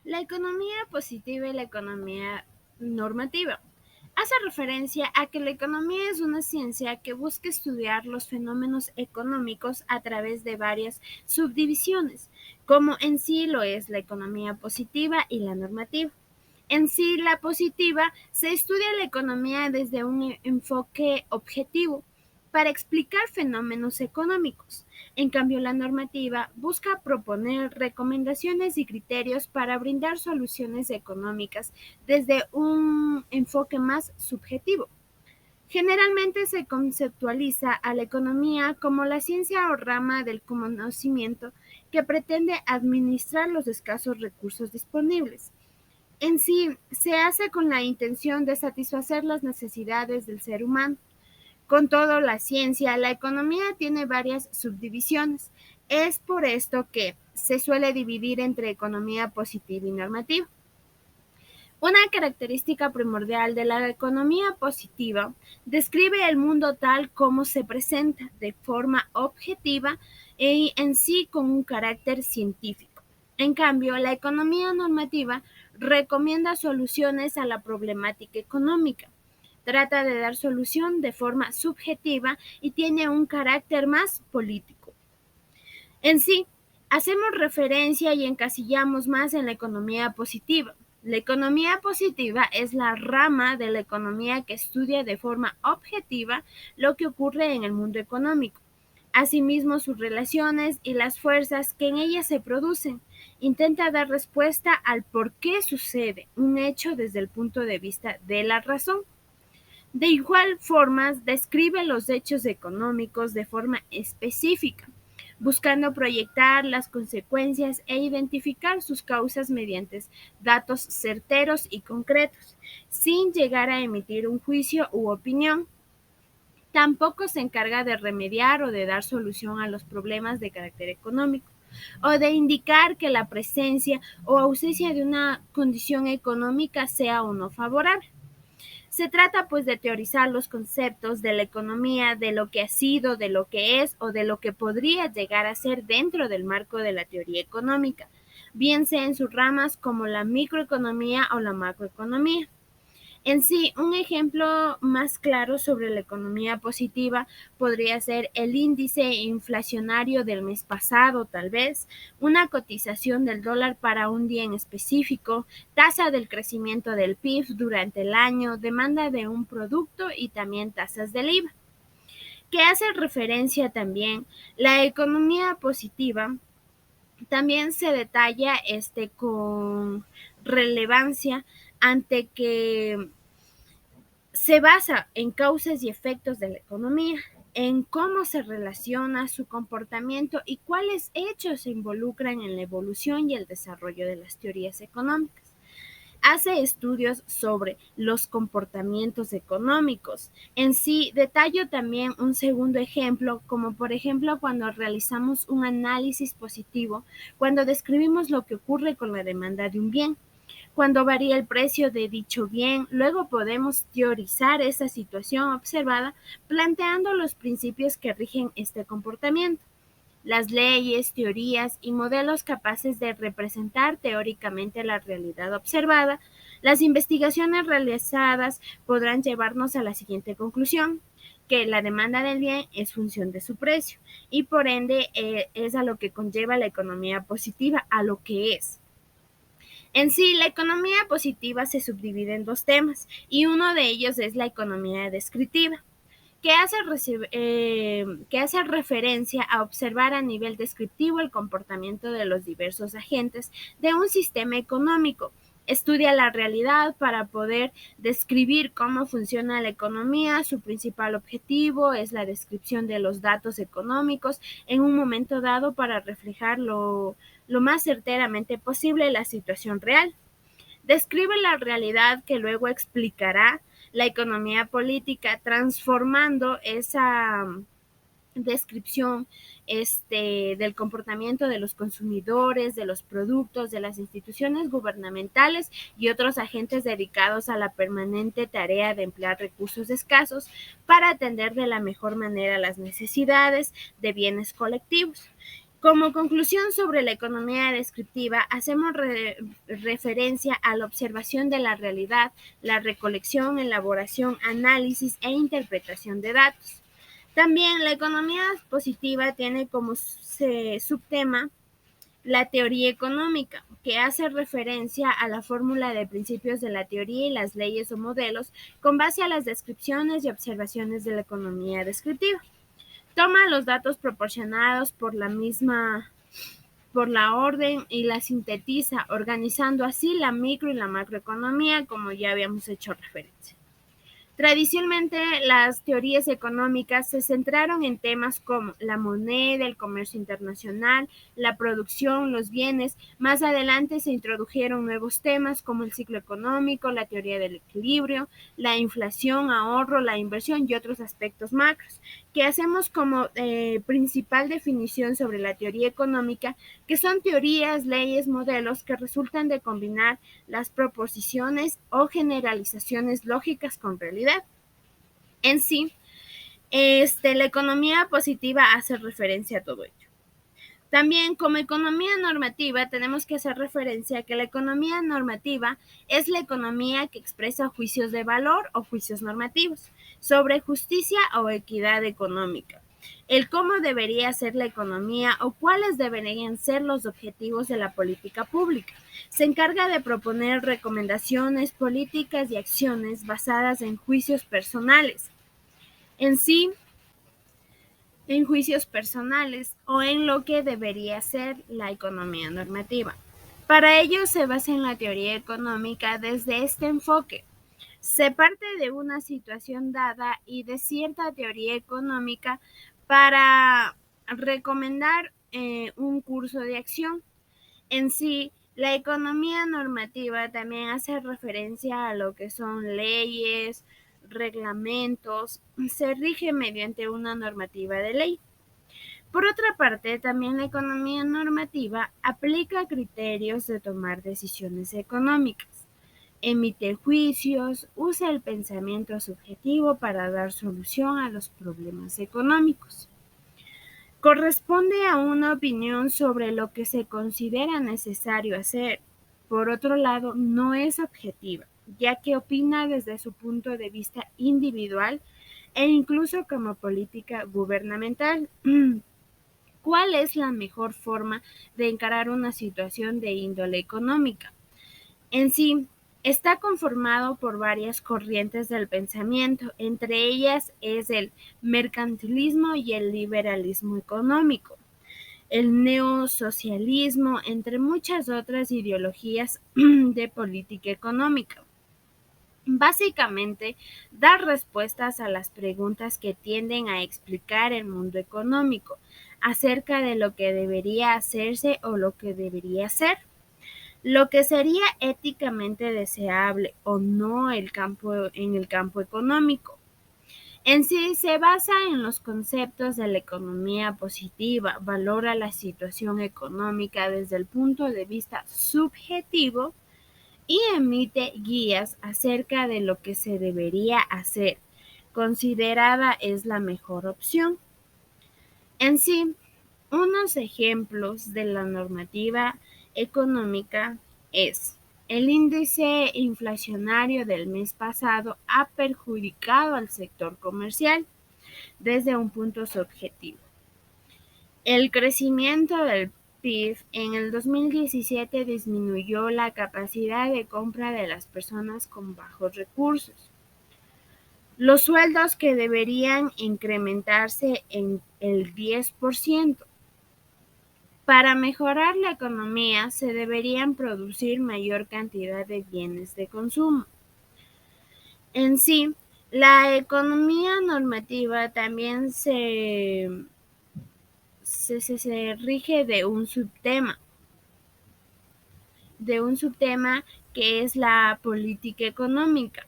La economía positiva y la economía normativa. Hace referencia a que la economía es una ciencia que busca estudiar los fenómenos económicos a través de varias subdivisiones, como en sí lo es la economía positiva y la normativa. En sí, la positiva se estudia la economía desde un enfoque objetivo para explicar fenómenos económicos. En cambio, la normativa busca proponer recomendaciones y criterios para brindar soluciones económicas desde un enfoque más subjetivo. Generalmente se conceptualiza a la economía como la ciencia o rama del conocimiento que pretende administrar los escasos recursos disponibles. En sí, se hace con la intención de satisfacer las necesidades del ser humano. Con todo, la economía tiene varias subdivisiones. Es por esto que se suele dividir entre economía positiva y normativa. Una característica primordial de la economía positiva describe el mundo tal como se presenta, de forma objetiva y en sí con un carácter científico. En cambio, la economía normativa recomienda soluciones a la problemática económica. Trata de dar solución de forma subjetiva y tiene un carácter más político. En sí, hacemos referencia y encasillamos más en la economía positiva. La economía positiva es la rama de la economía que estudia de forma objetiva lo que ocurre en el mundo económico, asimismo sus relaciones y las fuerzas que en ellas se producen. Intenta dar respuesta al por qué sucede un hecho desde el punto de vista de la razón. De igual forma, describe los hechos económicos de forma específica, buscando proyectar las consecuencias e identificar sus causas mediante datos certeros y concretos, sin llegar a emitir un juicio u opinión. Tampoco se encarga de remediar o de dar solución a los problemas de carácter económico, o de indicar que la presencia o ausencia de una condición económica sea o no favorable. Se trata pues de teorizar los conceptos de la economía, de lo que ha sido, de lo que es o de lo que podría llegar a ser dentro del marco de la teoría económica, bien sea en sus ramas como la microeconomía o la macroeconomía. En sí, un ejemplo más claro sobre la economía positiva podría ser el índice inflacionario del mes pasado, tal vez, una cotización del dólar para un día en específico, tasa del crecimiento del PIB durante el año, demanda de un producto y también tasas del IVA. Que hace referencia también la economía positiva, también se detalla con relevancia ante que se basa en causas y efectos de la economía, en cómo se relaciona su comportamiento y cuáles hechos se involucran en la evolución y el desarrollo de las teorías económicas. Hace estudios sobre los comportamientos económicos. En sí, detallo también un segundo ejemplo, como por ejemplo cuando realizamos un análisis positivo, cuando describimos lo que ocurre con la demanda de un bien. Cuando varía el precio de dicho bien, luego podemos teorizar esa situación observada planteando los principios que rigen este comportamiento, las leyes, teorías y modelos capaces de representar teóricamente la realidad observada. Las investigaciones realizadas podrán llevarnos a la siguiente conclusión, que la demanda del bien es función de su precio y por ende es a lo que conlleva la economía positiva, a lo que es. En sí, la economía positiva se subdivide en dos temas y uno de ellos es la economía descriptiva, que hace referencia a observar a nivel descriptivo el comportamiento de los diversos agentes de un sistema económico. Estudia la realidad para poder describir cómo funciona la economía. Su principal objetivo es la descripción de los datos económicos en un momento dado para reflejar lo más certeramente posible la situación real. Describe la realidad que luego explicará la economía política, transformando esa descripción del comportamiento de los consumidores, de los productos, de las instituciones gubernamentales y otros agentes dedicados a la permanente tarea de emplear recursos escasos para atender de la mejor manera las necesidades de bienes colectivos. Como conclusión sobre la economía descriptiva, hacemos referencia a la observación de la realidad, la recolección, elaboración, análisis e interpretación de datos. También la economía positiva tiene como subtema la teoría económica, que hace referencia a la fórmula de principios de la teoría y las leyes o modelos con base a las descripciones y observaciones de la economía descriptiva. Toma los datos proporcionados por la misma por la orden y la sintetiza, organizando así la micro y la macroeconomía, como ya habíamos hecho referencia. Tradicionalmente, las teorías económicas se centraron en temas como la moneda, el comercio internacional, la producción, los bienes. Más adelante se introdujeron nuevos temas como el ciclo económico, la teoría del equilibrio, la inflación, ahorro, la inversión y otros aspectos macros, que hacemos como principal definición sobre la teoría económica, que son teorías, leyes, modelos que resultan de combinar las proposiciones o generalizaciones lógicas con realidad. En sí, la economía positiva hace referencia a todo ello. También, como economía normativa, tenemos que hacer referencia a que la economía normativa es la economía que expresa juicios de valor o juicios normativos sobre justicia o equidad económica, el cómo debería ser la economía o cuáles deberían ser los objetivos de la política pública. Se encarga de proponer recomendaciones, políticas y acciones basadas en juicios personales. En sí, en juicios personales o en lo que debería ser la economía normativa. Para ello se basa en la teoría económica desde este enfoque. Se parte de una situación dada y de cierta teoría económica para recomendar un curso de acción. En sí, la economía normativa también hace referencia a lo que son leyes, reglamentos, se rige mediante una normativa de ley. Por otra parte, también la economía normativa aplica criterios de tomar decisiones económicas, emite juicios, usa el pensamiento subjetivo para dar solución a los problemas económicos. Corresponde a una opinión sobre lo que se considera necesario hacer. Por otro lado, no es objetiva, ya que opina desde su punto de vista individual e incluso como política gubernamental. ¿Cuál es la mejor forma de encarar una situación de índole económica? En sí, está conformado por varias corrientes del pensamiento, entre ellas es el mercantilismo y el liberalismo económico, el neosocialismo, entre muchas otras ideologías de política económica. Básicamente, dar respuestas a las preguntas que tienden a explicar el mundo económico, acerca de lo que debería hacerse o lo que debería ser, lo que sería éticamente deseable o no en el campo económico. En sí se basa en los conceptos de la economía positiva, valora la situación económica desde el punto de vista subjetivo y emite guías acerca de lo que se debería hacer, considerada es la mejor opción. En sí, unos ejemplos de la normativa económica es: el índice inflacionario del mes pasado ha perjudicado al sector comercial desde un punto subjetivo. El crecimiento del PIB en el 2017 disminuyó la capacidad de compra de las personas con bajos recursos. Los sueldos que deberían incrementarse en el 10%. Para mejorar la economía se deberían producir mayor cantidad de bienes de consumo. En sí, la economía normativa también se rige de un subtema que es la política económica.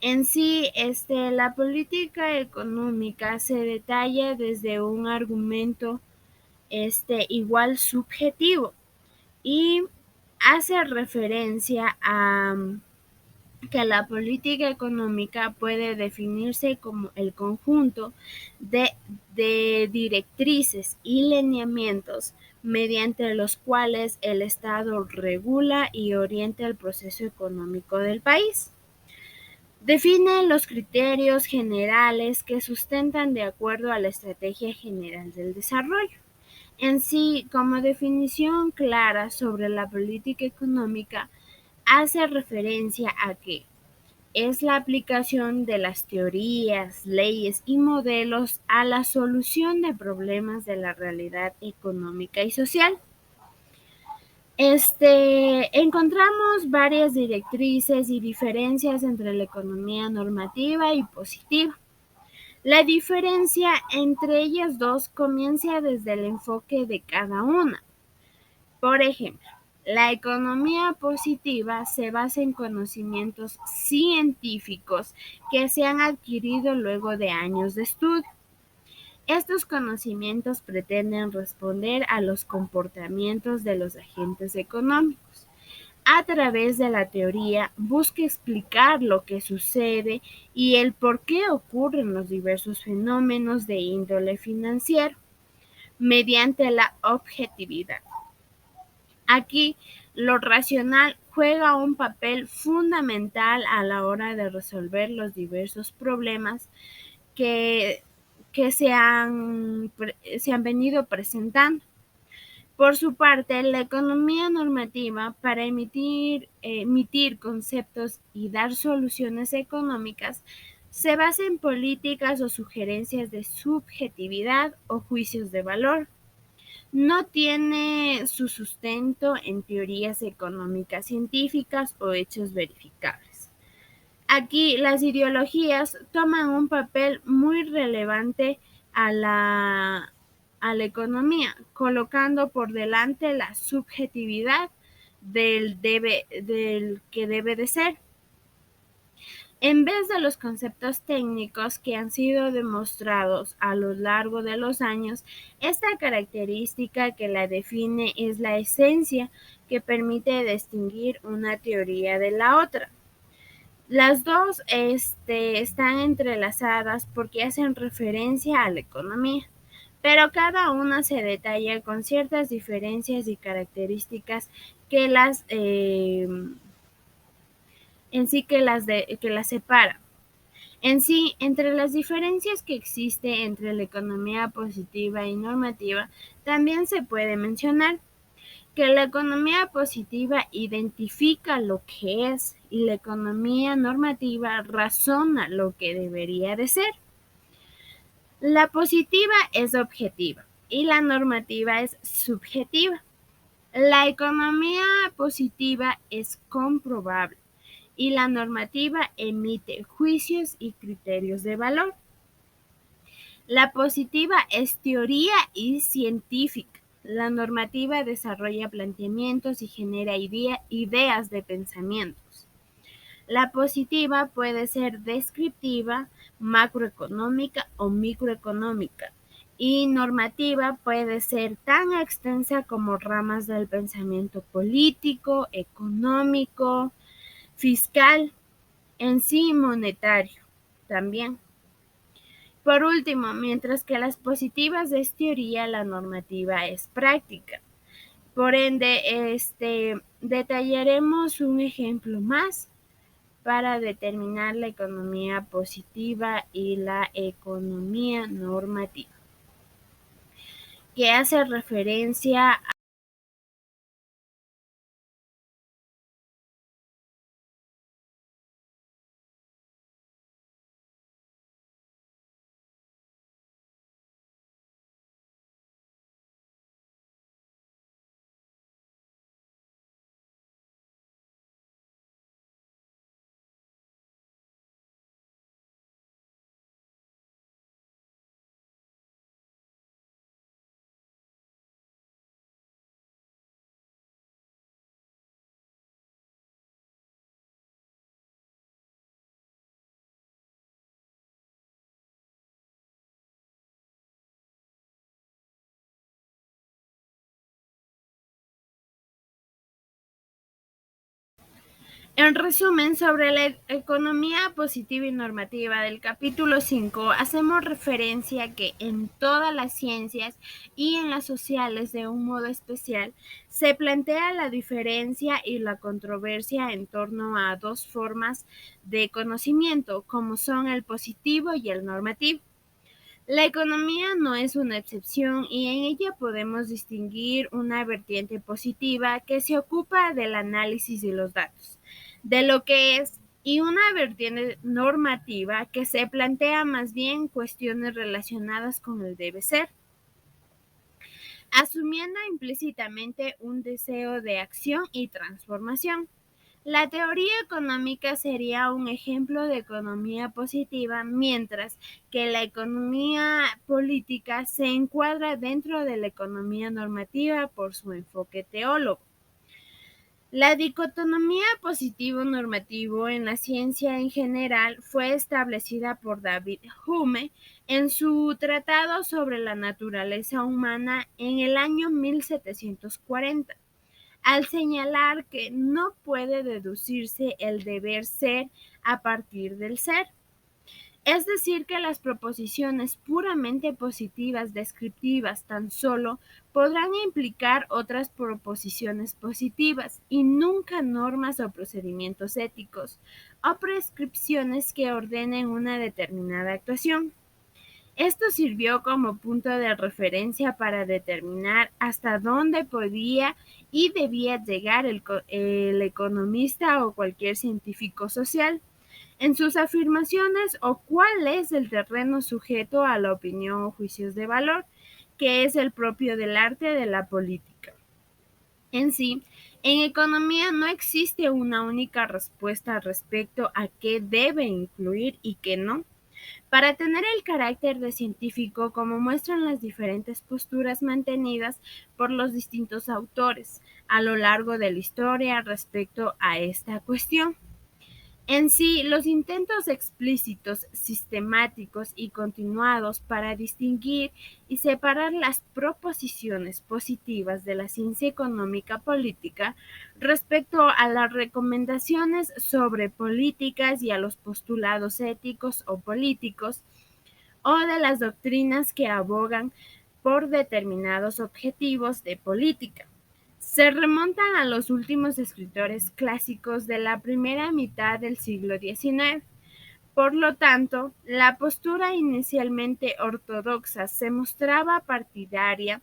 En sí, la política económica se detalla desde un argumento igual subjetivo y hace referencia que la política económica puede definirse como el conjunto de, de directrices y lineamientos mediante los cuales el Estado regula y orienta el proceso económico del país. Define los criterios generales que sustentan de acuerdo a la estrategia general del desarrollo. En sí, como definición clara sobre la política económica, hace referencia a que es la aplicación de las teorías, leyes y modelos a la solución de problemas de la realidad económica y social. Encontramos varias directrices y diferencias entre la economía normativa y positiva. La diferencia entre ellas dos comienza desde el enfoque de cada una. Por ejemplo, la economía positiva se basa en conocimientos científicos que se han adquirido luego de años de estudio. Estos conocimientos pretenden responder a los comportamientos de los agentes económicos. A través de la teoría, busca explicar lo que sucede y el por qué ocurren los diversos fenómenos de índole financiero mediante la objetividad. Aquí, lo racional juega un papel fundamental a la hora de resolver los diversos problemas que, que se han venido presentando. Por su parte, la economía normativa, para emitir conceptos y dar soluciones económicas, se basa en políticas o sugerencias de subjetividad o juicios de valor. No tiene su sustento en teorías económicas científicas o hechos verificables. Aquí las ideologías toman un papel muy relevante a a la economía, colocando por delante la subjetividad del que debe de ser. En vez de los conceptos técnicos que han sido demostrados a lo largo de los años, esta característica que la define es la esencia que permite distinguir una teoría de la otra. Las dos están entrelazadas porque hacen referencia a la economía, pero cada una se detalla con ciertas diferencias y características que que las separan. En sí, entre las diferencias que existe entre la economía positiva y normativa, también se puede mencionar que la economía positiva identifica lo que es y la economía normativa razona lo que debería de ser. La positiva es objetiva y la normativa es subjetiva. La economía positiva es comprobable y la normativa emite juicios y criterios de valor. La positiva es teoría y científica. La normativa desarrolla planteamientos y genera ideas de pensamientos. La positiva puede ser descriptiva, macroeconómica o microeconómica, y normativa puede ser tan extensa como ramas del pensamiento político, económico, fiscal, en sí monetario también. Por último, mientras que las positivas es teoría, la normativa es práctica. Por ende, detallaremos un ejemplo más para determinar la economía positiva y la economía normativa, que hace referencia En resumen, sobre la economía positiva y normativa del capítulo 5, hacemos referencia a que en todas las ciencias y en las sociales de un modo especial se plantea la diferencia y la controversia en torno a dos formas de conocimiento, como son el positivo y el normativo. La economía no es una excepción y en ella podemos distinguir una vertiente positiva que se ocupa del análisis de los datos, de lo que es, y una vertiente normativa que se plantea más bien cuestiones relacionadas con el debe ser, asumiendo implícitamente un deseo de acción y transformación. La teoría económica sería un ejemplo de economía positiva, mientras que la economía política se encuadra dentro de la economía normativa por su enfoque teólogo. La dicotomía positivo-normativo en la ciencia en general fue establecida por David Hume en su Tratado sobre la naturaleza humana en el año 1740, al señalar que no puede deducirse el deber ser a partir del ser. Es decir, que las proposiciones puramente positivas descriptivas tan solo podrán implicar otras proposiciones positivas y nunca normas o procedimientos éticos o prescripciones que ordenen una determinada actuación. Esto sirvió como punto de referencia para determinar hasta dónde podía y debía llegar el economista o cualquier científico social en sus afirmaciones o cuál es el terreno sujeto a la opinión o juicios de valor, que es el propio del arte de la política. En sí, en economía no existe una única respuesta respecto a qué debe incluir y qué no. Para tener el carácter de científico, como muestran las diferentes posturas mantenidas por los distintos autores a lo largo de la historia respecto a esta cuestión. En sí, los intentos explícitos, sistemáticos y continuados para distinguir y separar las proposiciones positivas de la ciencia económica política respecto a las recomendaciones sobre políticas y a los postulados éticos o políticos, o de las doctrinas que abogan por determinados objetivos de política. Se remontan a los últimos escritores clásicos de la primera mitad del siglo XIX. Por lo tanto, la postura inicialmente ortodoxa se mostraba partidaria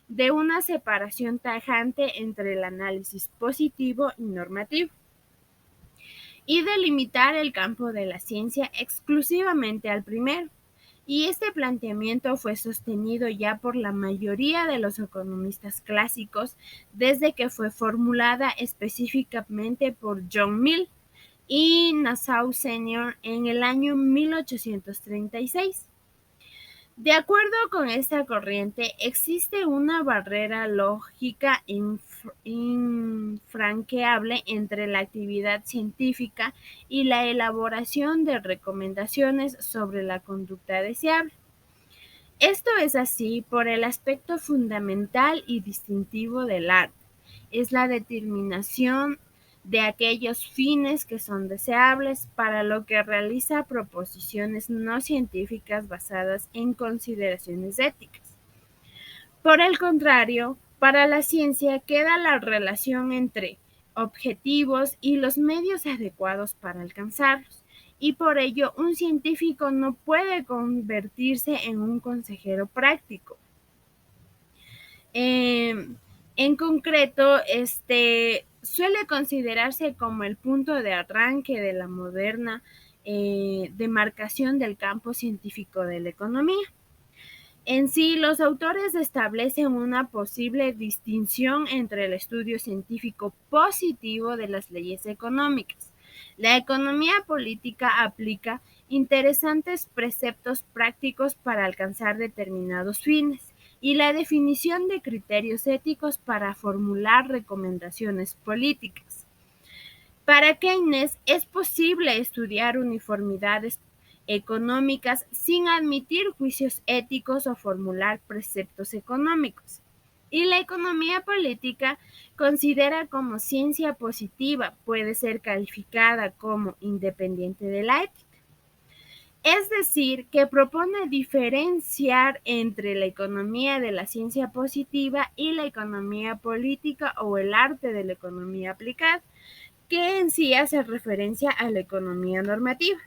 de una separación tajante entre el análisis positivo y normativo, y de limitar el campo de la ciencia exclusivamente al primero. Y este planteamiento fue sostenido ya por la mayoría de los economistas clásicos desde que fue formulada específicamente por John Mill y Nassau Senior en el año 1836. De acuerdo con esta corriente, existe una barrera lógica infranqueable entre la actividad científica y la elaboración de recomendaciones sobre la conducta deseable. Esto es así por el aspecto fundamental y distintivo del arte, es la determinación de aquellos fines que son deseables, para lo que realiza proposiciones no científicas basadas en consideraciones éticas. Por el contrario, para la ciencia queda la relación entre objetivos y los medios adecuados para alcanzarlos, y por ello un científico no puede convertirse en un consejero práctico. En concreto, suele considerarse como el punto de arranque de la moderna demarcación del campo científico de la economía. En sí, los autores establecen una posible distinción entre el estudio científico positivo de las leyes económicas. La economía política aplica interesantes preceptos prácticos para alcanzar determinados fines y la definición de criterios éticos para formular recomendaciones políticas. Para Keynes es posible estudiar uniformidades económicas sin admitir juicios éticos o formular preceptos económicos. Y la economía política considera como ciencia positiva, puede ser calificada como independiente de la ética. Es decir, que propone diferenciar entre la economía de la ciencia positiva y la economía política o el arte de la economía aplicada, que en sí hace referencia a la economía normativa.